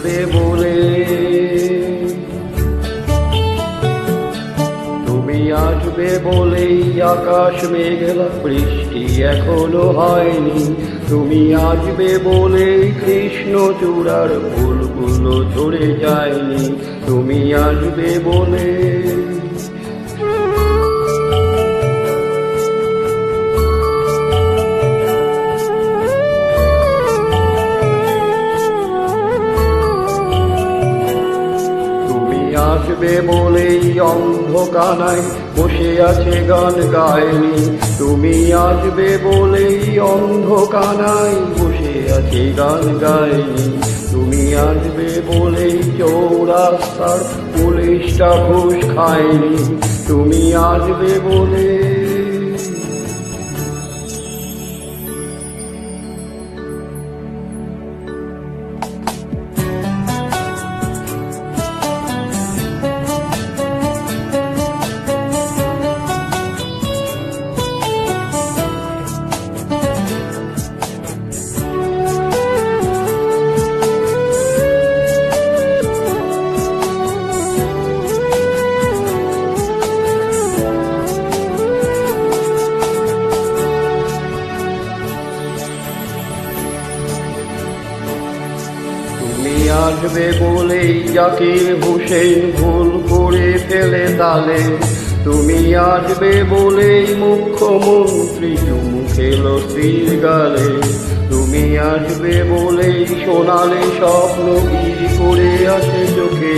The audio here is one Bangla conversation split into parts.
আসবে বলে, তুমি আসবে বলেই আকাশ মেঘলা, বৃষ্টি এখনো হয়নি। তুমি আসবে বলেই কৃষ্ণচূড়ার ফুলগুলো ঝরে যায়নি। তুমি আসবে বলে, আসবে বলেই অন্ধকানায় বসে আছে গান গায়নি। তুমি আসবে বলেই অন্ধকানায় বসে আছে গান গায়নি। তুমি আসবে বলেই চৌরাস্তার পুলিশটা ঘুষ খায়নি। তুমি আসবে বলে, তুমি আসবে বলেই জাকির হুসেন ভুল করে ফেলে তালে। তুমি আসবে বলেই মুখ্যমন্ত্রী চুমু খেলো স্ত্রীর গালে। তুমি আসবে বলেই সোনালে স্বপ্ন গিরি করে আসে চোখে।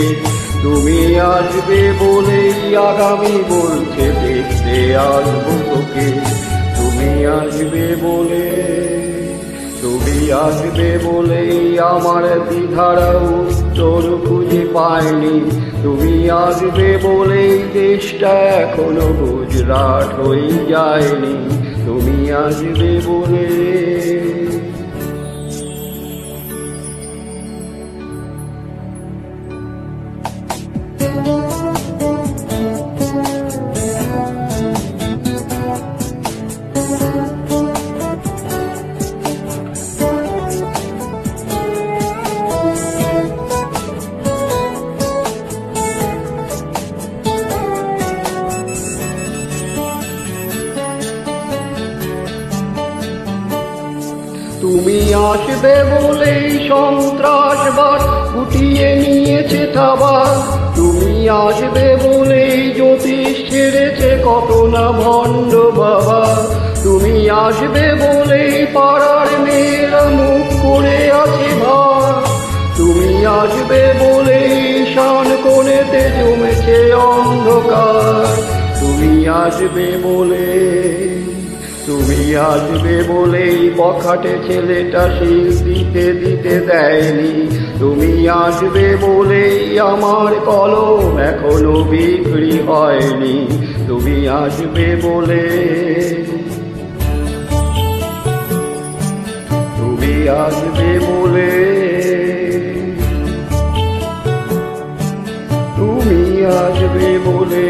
তুমি আসবে বলেই আগামী বলছে দেখতে আসবো তোকে। তুমি আসবে বলে, তুমি আসবে বলেই আমার দ্বিধারা উত্তর খুঁজে পায়নি। তুমি আসবে বলেই দেশটা এখনো গুজরাট হয়ে যায়নি। তুমি আসবে বলে, তুমি আসবে বলেই সন্ত্রাসবাদ গুটিয়ে নিয়েছে থাবা। তুমি আসবে বলেই জ্যোতিষ ছেড়েছে কত না ভণ্ড বাবা। তুমি আসবে বলেই পাড়ার মেয়েরা মুখ করে আছে ভাব। তুমি আসবে বলেই শান কোণেতে জমেছে অন্ধকার। তুমি আসবে বলে, তুমি আসবে বলেই বখাটে ছেলেটা শীল দিতে দিতে দেয়নি। তুমি আসবে বলেই আমার কলম এখনো বিক্রি হয়নি। তুমি আসবে বলে, তুমি আসবে বলে, তুমি আসবে বলে।